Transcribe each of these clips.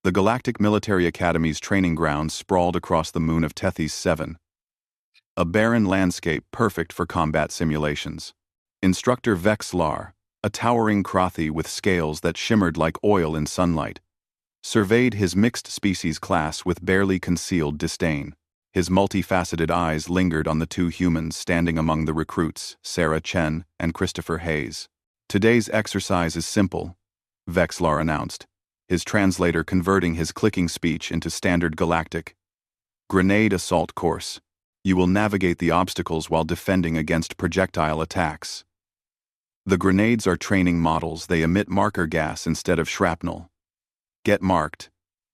The Galactic Military Academy's training grounds sprawled across the moon of Tethys 7, a barren landscape perfect for combat simulations. Instructor Vexlar, a towering Krathi with scales that shimmered like oil in sunlight, surveyed his mixed-species class with barely concealed disdain. His multifaceted eyes lingered on the two humans standing among the recruits, Sarah Chen and Christopher Hayes. "Today's exercise is simple," Vexlar announced, his translator converting his clicking speech into standard galactic. "Grenade assault course. You will navigate the obstacles while defending against projectile attacks. The grenades are training models. They emit marker gas instead of shrapnel. Get marked.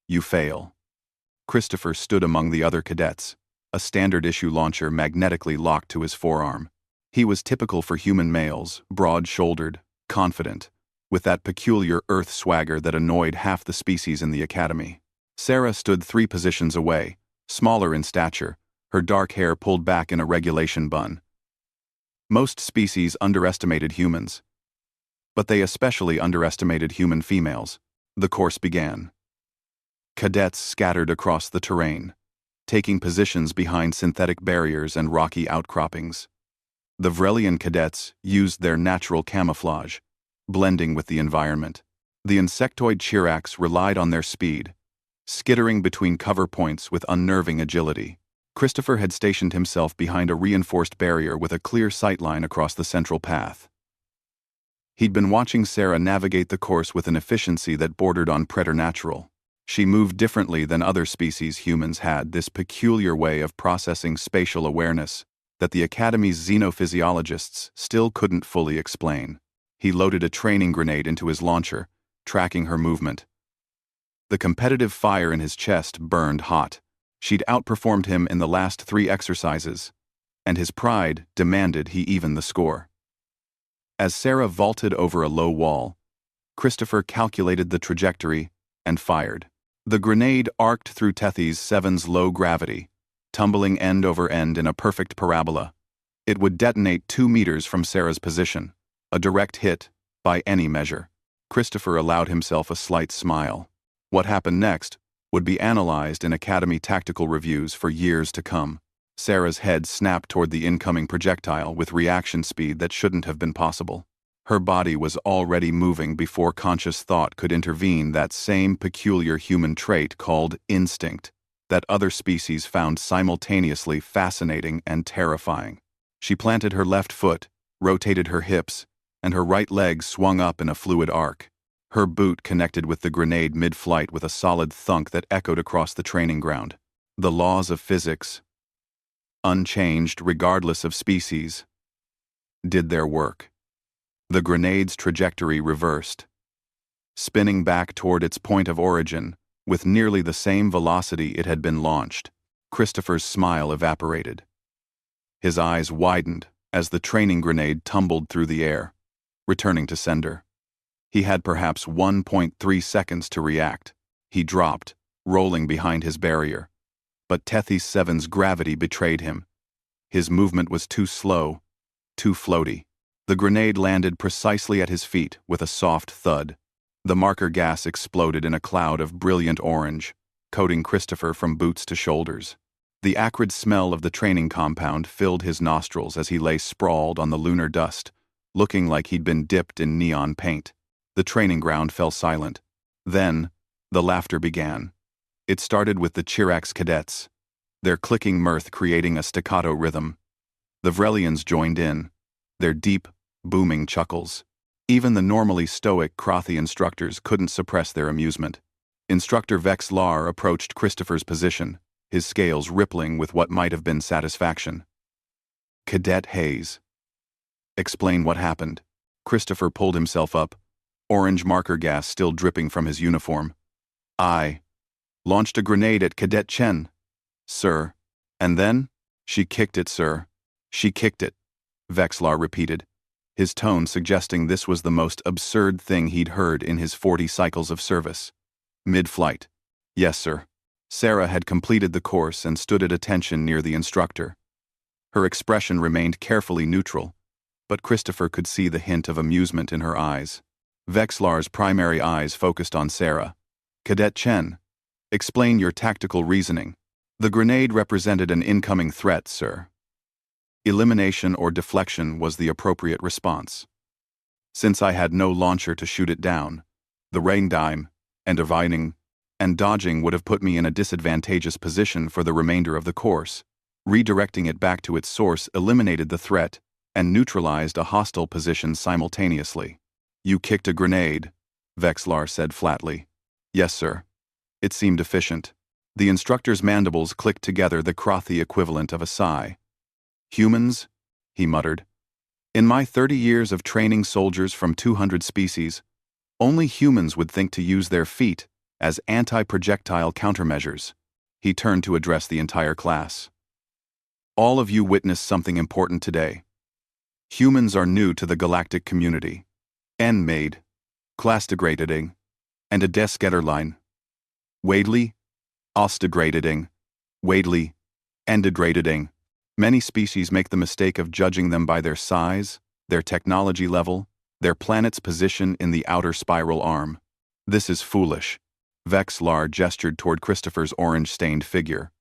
You fail." Christopher stood among the other cadets, a standard-issue launcher magnetically locked to his forearm. He was typical for human males, broad-shouldered, confident, with that peculiar Earth swagger that annoyed half the species in the academy. Sarah stood 3 positions away, smaller in stature, her dark hair pulled back in a regulation bun. Most species underestimated humans, but they especially underestimated human females. The course began. Cadets scattered across the terrain, taking positions behind synthetic barriers and rocky outcroppings. The Vrelian cadets used their natural camouflage, blending with the environment. The insectoid Chiracs relied on their speed, skittering between cover points with unnerving agility. Christopher had stationed himself behind a reinforced barrier with a clear sightline across the central path. He'd been watching Sarah navigate the course with an efficiency that bordered on preternatural. She moved differently than other species humans had, this peculiar way of processing spatial awareness that the Academy's xenophysiologists still couldn't fully explain. He loaded a training grenade into his launcher, tracking her movement. The competitive fire in his chest burned hot. She'd outperformed him in the last 3 exercises, and his pride demanded he even the score. As Sarah vaulted over a low wall, Christopher calculated the trajectory and fired. The grenade arced through Tethys 7's low gravity, tumbling end over end in a perfect parabola. It would detonate 2 meters from Sarah's position, a direct hit by any measure. Christopher allowed himself a slight smile. What happened next would be analyzed in Academy tactical reviews for years to come. Sarah's head snapped toward the incoming projectile with reaction speed that shouldn't have been possible. Her body was already moving before conscious thought could intervene, that same peculiar human trait called instinct that other species found simultaneously fascinating and terrifying. She planted her left foot, rotated her hips, and her right leg swung up in a fluid arc. Her boot connected with the grenade mid-flight with a solid thunk that echoed across the training ground. The laws of physics, unchanged regardless of species, did their work. The grenade's trajectory reversed, spinning back toward its point of origin with nearly the same velocity it had been launched. Christopher's smile evaporated. His eyes widened as the training grenade tumbled through the air, returning to sender. He had perhaps 1.3 seconds to react. He dropped, rolling behind his barrier. But Tethys 7's gravity betrayed him. His movement was too slow, too floaty. The grenade landed precisely at his feet with a soft thud. The marker gas exploded in a cloud of brilliant orange, coating Christopher from boots to shoulders. The acrid smell of the training compound filled his nostrils as he lay sprawled on the lunar dust, looking like he'd been dipped in neon paint. The training ground fell silent. Then, the laughter began. It started with the Chiracs cadets, their clicking mirth creating a staccato rhythm. The Vrelians joined in, their deep, booming chuckles. Even the normally stoic Krathi instructors couldn't suppress their amusement. Instructor Vexlar approached Christopher's position, his scales rippling with what might have been satisfaction. "Cadet Hayes, explain what happened." Christopher pulled himself up, orange marker gas still dripping from his uniform. "I launched a grenade at Cadet Chen, sir. And then? She kicked it, sir. She kicked it," Vexlar repeated, his tone suggesting this was the most absurd thing he'd heard in his 40 cycles of service. "Mid-flight. Yes, sir." Sarah had completed the course and stood at attention near the instructor. Her expression remained carefully neutral, but Christopher could see the hint of amusement in her eyes. Vexlar's primary eyes focused on Sarah, Cadet Chen, explain your tactical reasoning. The grenade represented an incoming threat, sir. Elimination or deflection was the appropriate response. Since I had no launcher to shoot it down, the rain dime, and avoiding and dodging would have put me in a disadvantageous position for the remainder of the course. Redirecting it back to its source eliminated the threat and neutralized a hostile position simultaneously. You kicked a grenade, Vexlar said flatly. Yes, sir. It seemed efficient. The instructor's mandibles clicked together, the frothy equivalent of a sigh. Humans, he muttered. In my 30 years of training soldiers from 200 species, only humans would think to use their feet as anti-projectile countermeasures. He turned to address the entire class. All of you witnessed something important today. Humans are new to the galactic community. N-made, class-degrading, and a des-Getterline. Wadely, os-degrading, Wadely, and degrading. Many species make the mistake of judging them by their size, their technology level, their planet's position in the outer spiral arm. This is foolish. Vexlar gestured toward Christopher's orange-stained figure.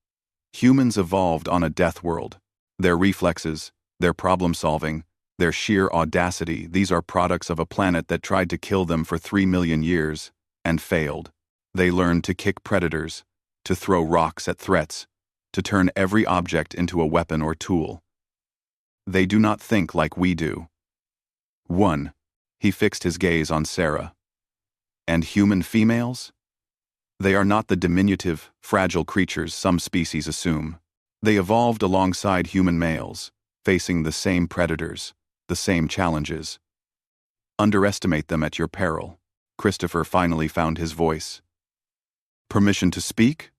Humans evolved on a death world. Their reflexes, their problem-solving, their sheer audacity, these are products of a planet that tried to kill them for 3 million years, and failed. They learned to kick predators, to throw rocks at threats, to turn every object into a weapon or tool. They do not think like we do. 1. He fixed his gaze on Sarah. And human females? They are not the diminutive, fragile creatures some species assume. They evolved alongside human males, facing the same predators, the same challenges. Underestimate them at your peril. Christopher finally found his voice. Permission to speak?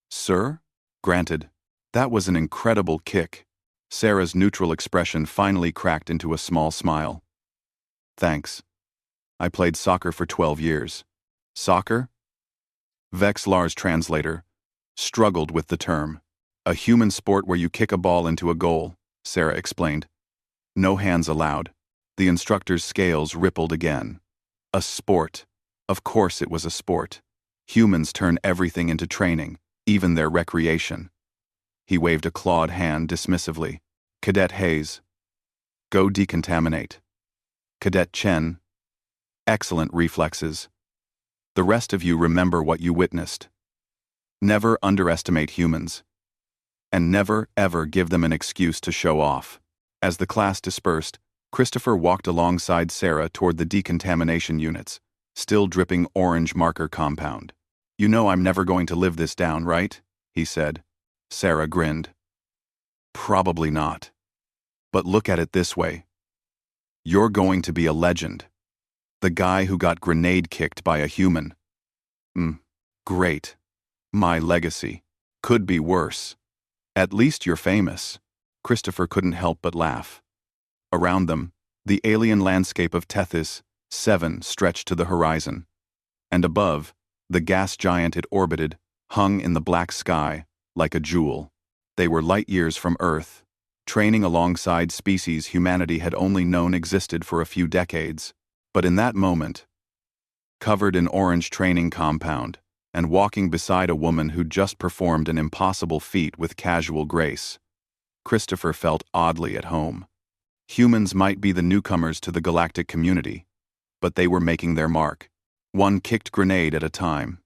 Sir? Granted. That was an incredible kick. Sarah's neutral expression finally cracked into a small smile. Thanks. I played soccer for 12 years. Soccer? Vexlar's translator struggled with the term. A human sport where you kick a ball into a goal, Sarah explained. No hands allowed. The instructor's scales rippled again. A sport. Of course it was a sport. Humans turn everything into training, even their recreation. He waved a clawed hand dismissively. Cadet Hayes. Go decontaminate. Cadet Chen. Excellent reflexes. The rest of you remember what you witnessed. Never underestimate humans. And never, ever give them an excuse to show off. As the class dispersed, Christopher walked alongside Sarah toward the decontamination units, still dripping orange marker compound. You know I'm never going to live this down, right? He said. Sarah grinned. Probably not. But look at it this way. You're going to be a legend. The guy who got grenade kicked by a human. Great. My legacy. Could be worse. At least you're famous. Christopher couldn't help but laugh. Around them, the alien landscape of Tethys 7 stretched to the horizon. And above, the gas giant it orbited hung in the black sky like a jewel. They were light years from Earth, training alongside species humanity had only known existed for a few decades. But in that moment, covered in orange training compound, and walking beside a woman who'd just performed an impossible feat with casual grace, Christopher felt oddly at home. Humans might be the newcomers to the galactic community, but they were making their mark, one kicked grenade at a time.